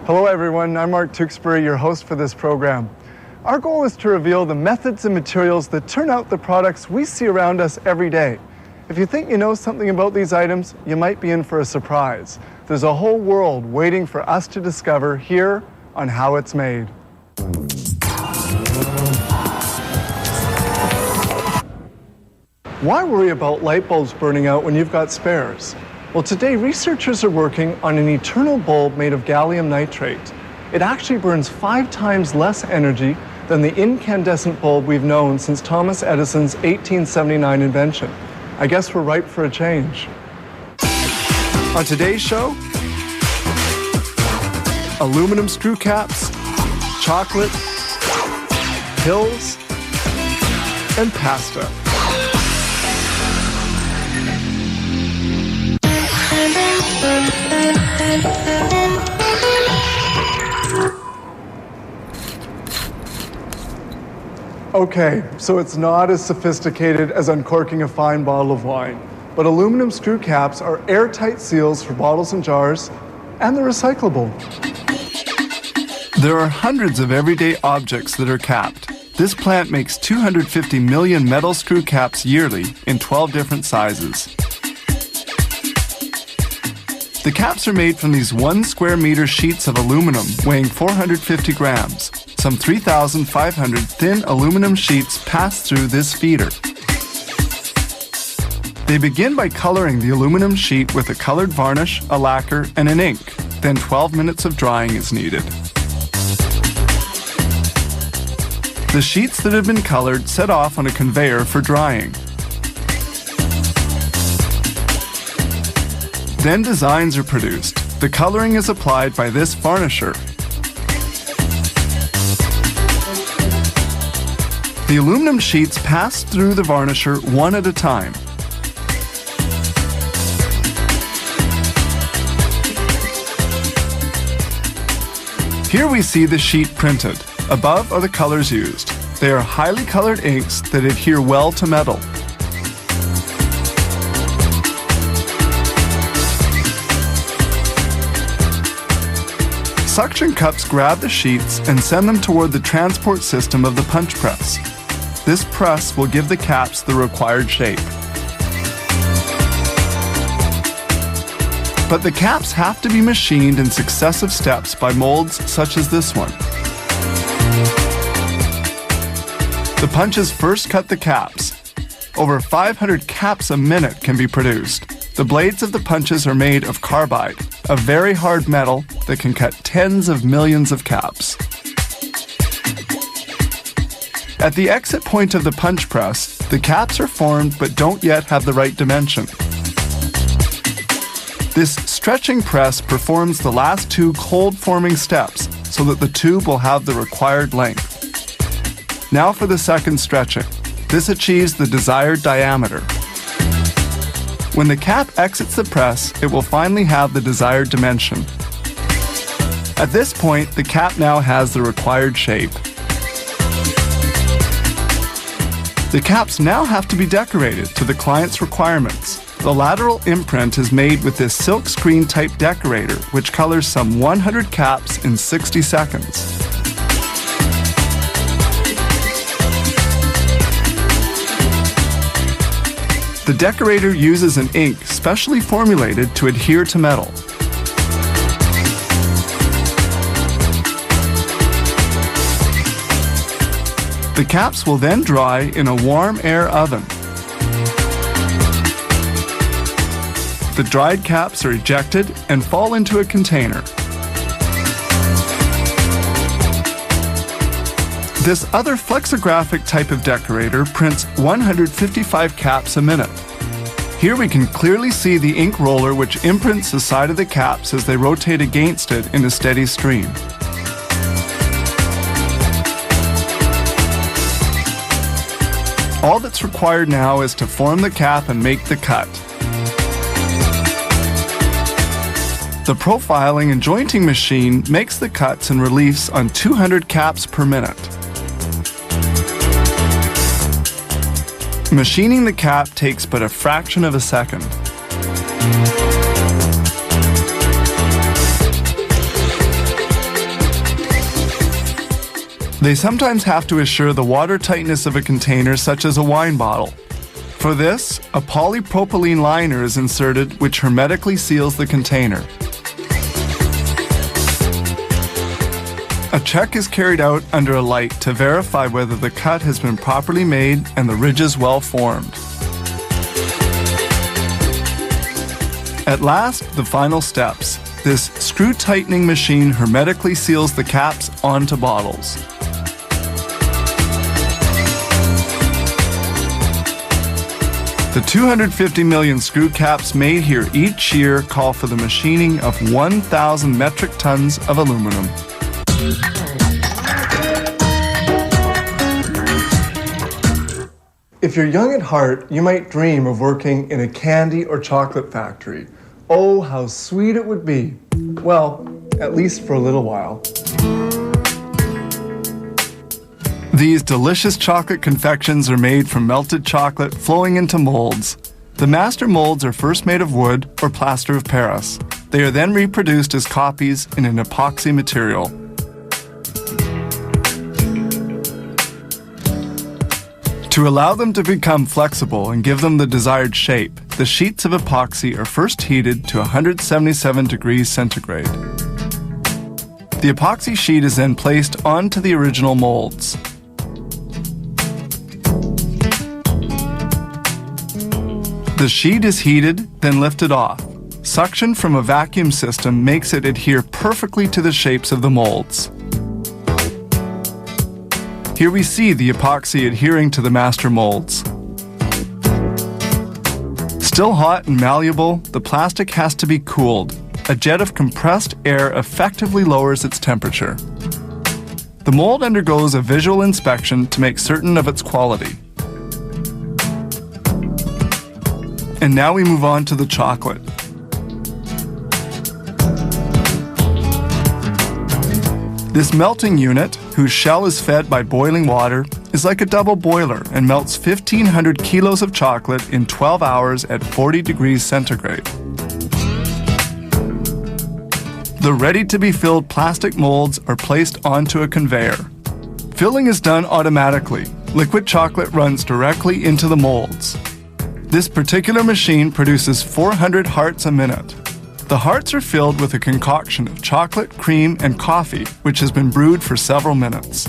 Hello everyone, I'm Mark Tewksbury, your host for this program. Our goal is to reveal the methods and materials that turn out the products we see around us every day. If you think you know something about these items, you might be in for a surprise. There's a whole world waiting for us to discover here on How It's Made. Why worry about light bulbs burning out when you've got spares? Well, today researchers are working on an eternal bulb made of gallium nitrate. It actually burns 5 times less energy than the incandescent bulb we've known since Thomas Edison's 1879 invention. I guess we're ripe for a change. On today's show, aluminum screw caps, chocolate, pills, and pasta. Okay, so it's not as sophisticated as uncorking a fine bottle of wine, but aluminum screw caps are airtight seals for bottles and jars, and they're recyclable. There are hundreds of everyday objects that are capped. This plant makes 250 million metal screw caps yearly in 12 different sizes. The caps are made from these 1 square meter sheets of aluminum weighing 450 grams. Some 3,500 thin aluminum sheets pass through this feeder. They begin by coloring the aluminum sheet with a colored varnish, a lacquer, and an ink. Then 12 minutes of drying is needed. The sheets that have been colored set off on a conveyor for drying. Then designs are produced. The coloring is applied by this varnisher. The aluminum sheets pass through the varnisher one at a time. Here we see the sheet printed. Above are the colors used. They are highly colored inks that adhere well to metal. Suction cups grab the sheets and send them toward the transport system of the punch press. This press will give the caps the required shape. But the caps have to be machined in successive steps by molds such as this one. The punches first cut the caps. Over 500 caps a minute can be produced. The blades of the punches are made of carbide, a very hard metal that can cut tens of millions of caps. At the exit point of the punch press, the caps are formed but don't yet have the right dimension. This stretching press performs the last 2 cold forming steps so that the tube will have the required length. Now for the second stretching. This achieves the desired diameter. When the cap exits the press, it will finally have the desired dimension. At this point, the cap now has the required shape. The caps now have to be decorated to the client's requirements. The lateral imprint is made with this silk screen type decorator, which colors some 100 caps in 60 seconds. The decorator uses an ink specially formulated to adhere to metal. The caps will then dry in a warm air oven. The dried caps are ejected and fall into a container. This other flexographic type of decorator prints 155 caps a minute. Here we can clearly see the ink roller which imprints the side of the caps as they rotate against it in a steady stream. All that's required now is to form the cap and make the cut. The profiling and jointing machine makes the cuts and reliefs on 200 caps per minute. Machining the cap takes but a fraction of a second. They sometimes have to assure the water tightness of a container such as a wine bottle. For this, a polypropylene liner is inserted which hermetically seals the container. A check is carried out under a light to verify whether the cut has been properly made and the ridges well formed. At last, the final steps. This screw tightening machine hermetically seals the caps onto bottles. The 250 million screw caps made here each year call for the machining of 1,000 metric tons of aluminum. If you're young at heart, you might dream of working in a candy or chocolate factory. Oh, how sweet it would be. Well, at least for a little while. These delicious chocolate confections are made from melted chocolate flowing into molds. The master molds are first made of wood or plaster of Paris. They are then reproduced as copies in an epoxy material. To allow them to become flexible and give them the desired shape, the sheets of epoxy are first heated to 177 degrees centigrade. The epoxy sheet is then placed onto the original molds. The sheet is heated, then lifted off. Suction from a vacuum system makes it adhere perfectly to the shapes of the molds. Here we see the epoxy adhering to the master molds. Still hot and malleable, the plastic has to be cooled. A jet of compressed air effectively lowers its temperature. The mold undergoes a visual inspection to make certain of its quality. And now we move on to the chocolate. This melting unit, whose shell is fed by boiling water, is like a double boiler and melts 1,500 kilos of chocolate in 12 hours at 40 degrees centigrade. The ready-to-be-filled plastic molds are placed onto a conveyor. Filling is done automatically. Liquid chocolate runs directly into the molds. This particular machine produces 400 hearts a minute. The hearts are filled with a concoction of chocolate, cream, and coffee, which has been brewed for several minutes.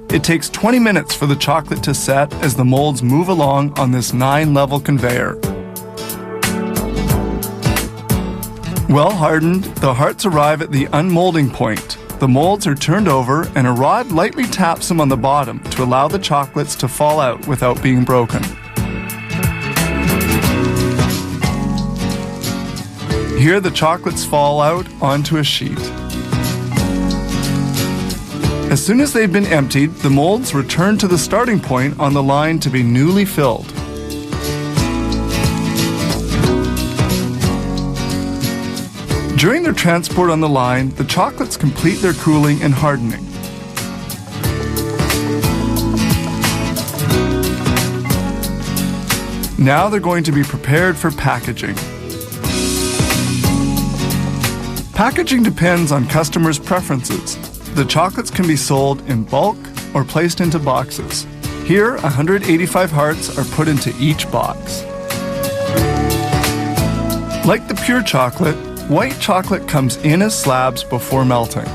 It takes 20 minutes for the chocolate to set as the molds move along on this 9-level conveyor. Well hardened, the hearts arrive at the unmolding point. The molds are turned over and a rod lightly taps them on the bottom to allow the chocolates to fall out without being broken. Here the chocolates fall out onto a sheet. As soon as they've been emptied, the molds return to the starting point on the line to be newly filled. During their transport on the line, the chocolates complete their cooling and hardening. Now they're going to be prepared for packaging. Packaging depends on customers' preferences. The chocolates can be sold in bulk or placed into boxes. Here, 185 hearts are put into each box. Like the pure chocolate, white chocolate comes in as slabs before melting.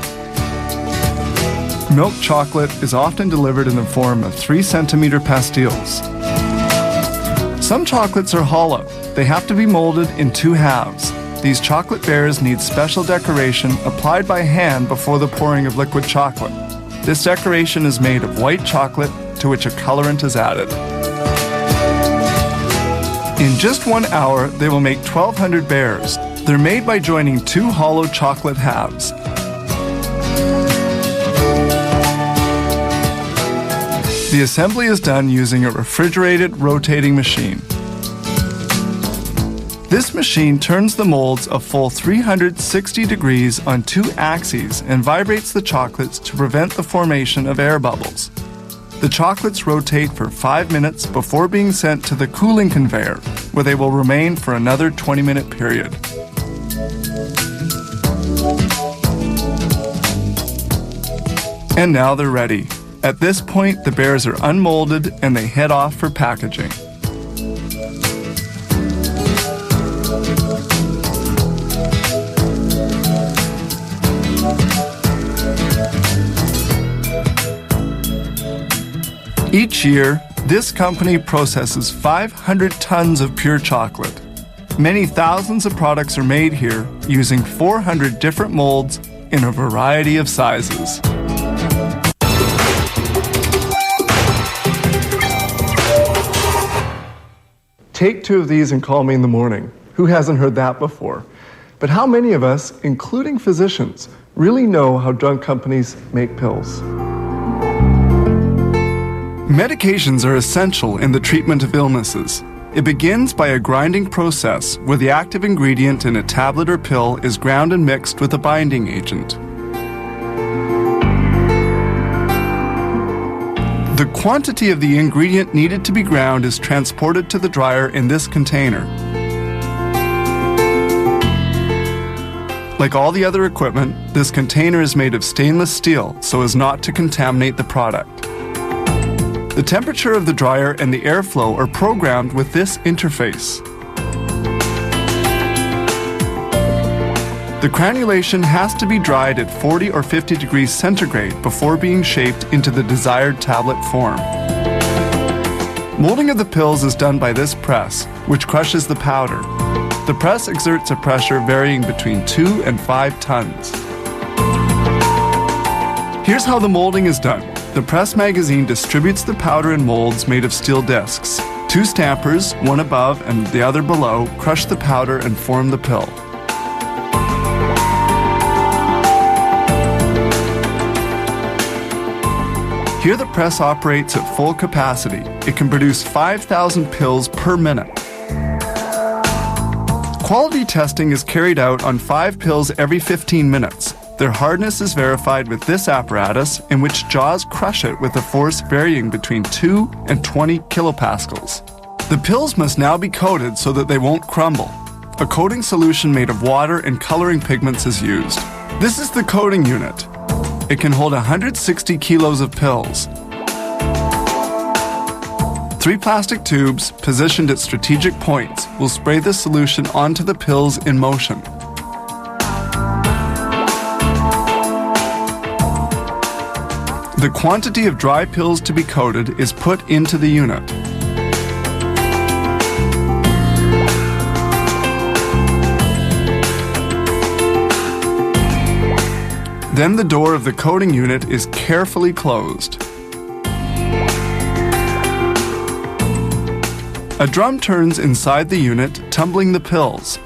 Milk chocolate is often delivered in the form of 3-centimeter pastilles. Some chocolates are hollow. They have to be molded in 2 halves. These chocolate bears need special decoration applied by hand before the pouring of liquid chocolate. This decoration is made of white chocolate to which a colorant is added. In just 1 hour, they will make 1,200 bears. They're made by joining 2 hollow chocolate halves. The assembly is done using a refrigerated rotating machine. This machine turns the molds a full 360 degrees on 2 axes and vibrates the chocolates to prevent the formation of air bubbles. The chocolates rotate for 5 minutes before being sent to the cooling conveyor, where they will remain for another 20-minute period. And now they're ready. At this point, the bears are unmolded and they head off for packaging. Each year, this company processes 500 tons of pure chocolate. Many thousands of products are made here using 400 different molds in a variety of sizes. Take 2 of these and call me in the morning. Who hasn't heard that before? But how many of us, including physicians, really know how drug companies make pills? Medications are essential in the treatment of illnesses. It begins by a grinding process where the active ingredient in a tablet or pill is ground and mixed with a binding agent. The quantity of the ingredient needed to be ground is transported to the dryer in this container. Like all the other equipment, this container is made of stainless steel so as not to contaminate the product. The temperature of the dryer and the airflow are programmed with this interface. The granulation has to be dried at 40 or 50 degrees centigrade before being shaped into the desired tablet form. Molding of the pills is done by this press, which crushes the powder. The press exerts a pressure varying between 2 and 5 tons. Here's how the molding is done. The press magazine distributes the powder in molds made of steel discs. 2 stampers, one above and the other below, crush the powder and form the pill. Here the press operates at full capacity. It can produce 5,000 pills per minute. Quality testing is carried out on 5 pills every 15 minutes. Their hardness is verified with this apparatus in which jaws crush it with a force varying between 2 and 20 kilopascals. The pills must now be coated so that they won't crumble. A coating solution made of water and coloring pigments is used. This is the coating unit. It can hold 160 kilos of pills. 3 plastic tubes, positioned at strategic points, will spray the solution onto the pills in motion. The quantity of dry pills to be coated is put into the unit. Then the door of the coating unit is carefully closed. A drum turns inside the unit, tumbling the pills.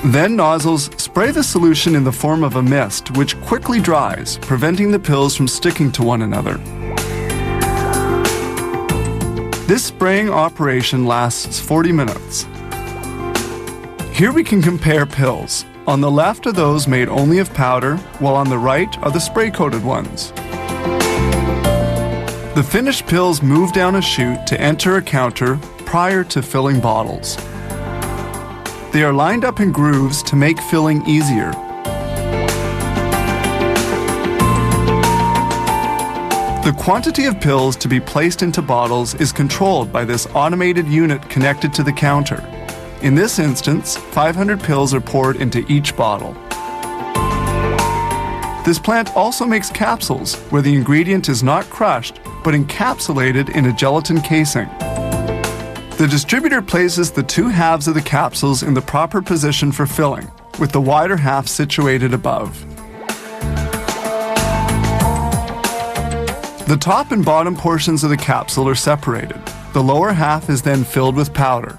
Then nozzles spray the solution in the form of a mist, which quickly dries, preventing the pills from sticking to one another. This spraying operation lasts 40 minutes. Here we can compare pills. On the left are those made only of powder, while on the right are the spray-coated ones. The finished pills move down a chute to enter a counter prior to filling bottles. They are lined up in grooves to make filling easier. The quantity of pills to be placed into bottles is controlled by this automated unit connected to the counter. In this instance, 500 pills are poured into each bottle. This plant also makes capsules where the ingredient is not crushed but encapsulated in a gelatin casing. The distributor places the 2 halves of the capsules in the proper position for filling, with the wider half situated above. The top and bottom portions of the capsule are separated. The lower half is then filled with powder.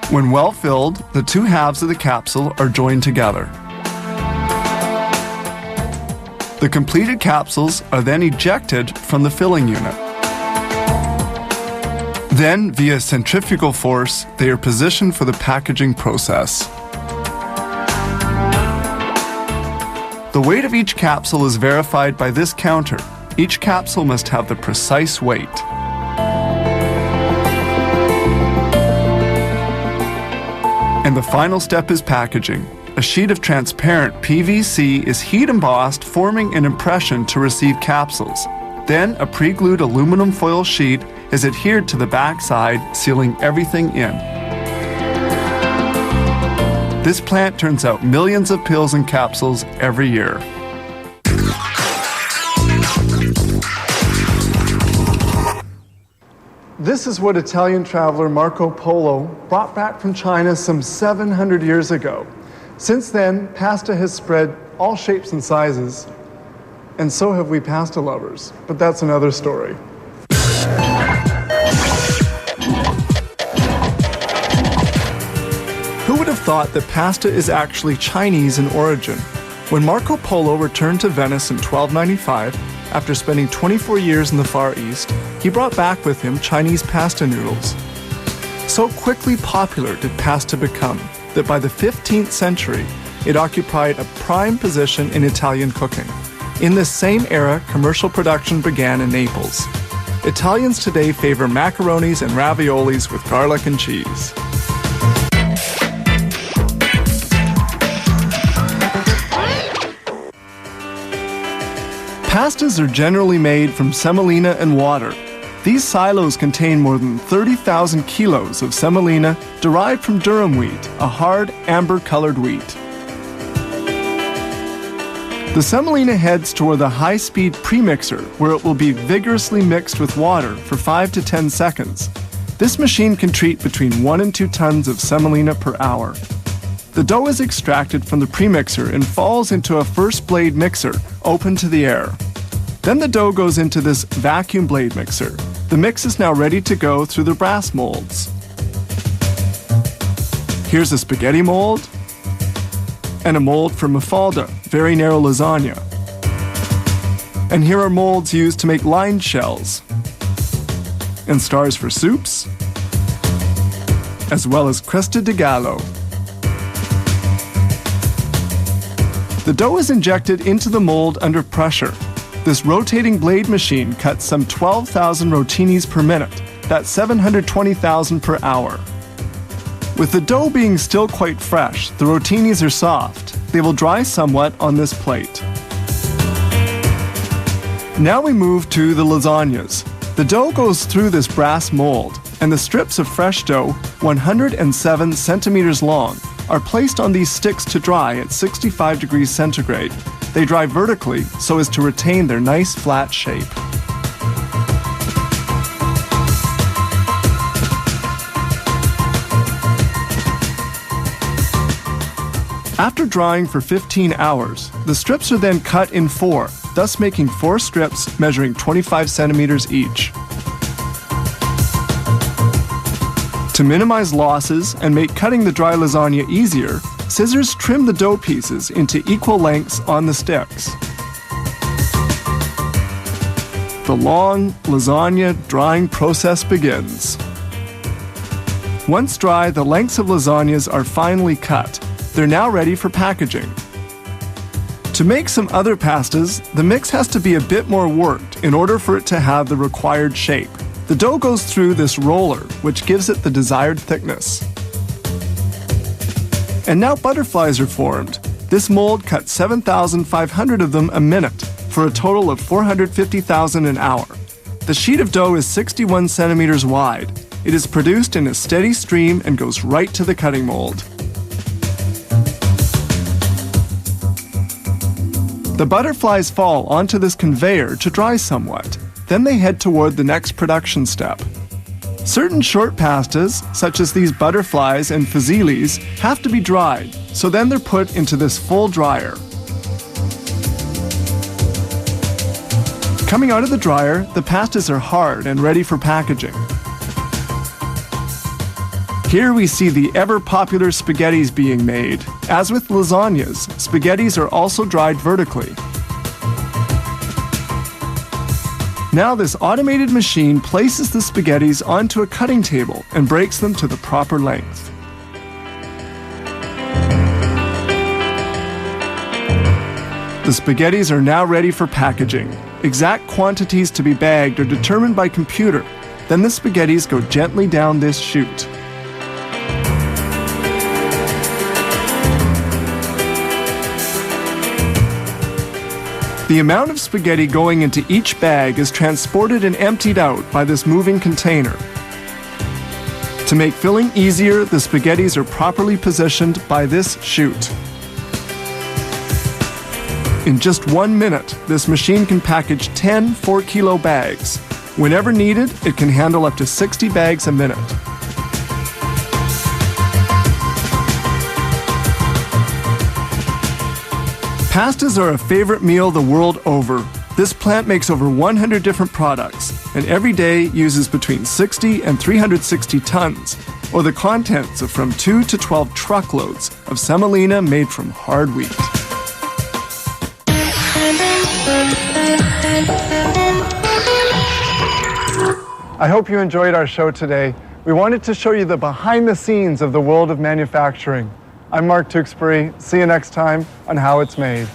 When well filled, the 2 halves of the capsule are joined together. The completed capsules are then ejected from the filling unit. Then, via centrifugal force, they are positioned for the packaging process. The weight of each capsule is verified by this counter. Each capsule must have the precise weight. And the final step is packaging. A sheet of transparent PVC is heat embossed, forming an impression to receive capsules. Then a pre-glued aluminum foil sheet is adhered to the backside, sealing everything in. This plant turns out millions of pills and capsules every year. This is what Italian traveler Marco Polo brought back from China some 700 years ago. Since then, pasta has spread all shapes and sizes, and so have we pasta lovers. But that's another story. Who would have thought that pasta is actually Chinese in origin? When Marco Polo returned to Venice in 1295, after spending 24 years in the Far East, he brought back with him Chinese pasta noodles. So quickly popular did pasta become that by the 15th century, it occupied a prime position in Italian cooking. In this same era, commercial production began in Naples. Italians today favor macaronis and raviolis with garlic and cheese. Pastas are generally made from semolina and water. These silos contain more than 30,000 kilos of semolina derived from durum wheat, a hard, amber-colored wheat. The semolina heads toward the high-speed premixer, where it will be vigorously mixed with water for 5 to 10 seconds. This machine can treat between 1 and 2 tons of semolina per hour. The dough is extracted from the premixer and falls into a first blade mixer, open to the air. Then the dough goes into this vacuum blade mixer. The mix is now ready to go through the brass molds. Here's a spaghetti mold and a mold for mafalda, very narrow lasagna. And here are molds used to make lined shells and stars for soups, as well as cresta di gallo. The dough is injected into the mold under pressure. This rotating blade machine cuts some 12,000 rotinis per minute. That's 720,000 per hour. With the dough being still quite fresh, the rotinis are soft. They will dry somewhat on this plate. Now we move to the lasagnas. The dough goes through this brass mold, and the strips of fresh dough, 107 centimeters long, are placed on these sticks to dry at 65 degrees centigrade. They dry vertically so as to retain their nice flat shape. After drying for 15 hours, the strips are then cut in 4, thus making 4 strips measuring 25 centimeters each. To minimize losses and make cutting the dry lasagna easier, scissors trim the dough pieces into equal lengths on the sticks. The long lasagna drying process begins. Once dry, the lengths of lasagnas are finely cut. They're now ready for packaging. To make some other pastas, the mix has to be a bit more worked in order for it to have the required shape. The dough goes through this roller, which gives it the desired thickness. And now butterflies are formed. This mold cuts 7,500 of them a minute, for a total of 450,000 an hour. The sheet of dough is 61 centimeters wide. It is produced in a steady stream and goes right to the cutting mold. The butterflies fall onto this conveyor to dry somewhat. Then they head toward the next production step. Certain short pastas, such as these butterflies and fuzzilis, have to be dried, so then they're put into this full dryer. Coming out of the dryer, the pastas are hard and ready for packaging. Here we see the ever-popular spaghettis being made. As with lasagnas, spaghettis are also dried vertically. Now this automated machine places the spaghettis onto a cutting table and breaks them to the proper length. The spaghettis are now ready for packaging. Exact quantities to be bagged are determined by computer. Then the spaghettis go gently down this chute. The amount of spaghetti going into each bag is transported and emptied out by this moving container. To make filling easier, the spaghettis are properly positioned by this chute. In just 1 minute, this machine can package 10 4-kilo bags. Whenever needed, it can handle up to 60 bags a minute. Pastas are a favorite meal the world over. This plant makes over 100 different products, and every day uses between 60 and 360 tons, or the contents of from 2 to 12 truckloads of semolina made from hard wheat. I hope you enjoyed our show today. We wanted to show you the behind the scenes of the world of manufacturing. I'm Mark Tewksbury. See you next time on How It's Made.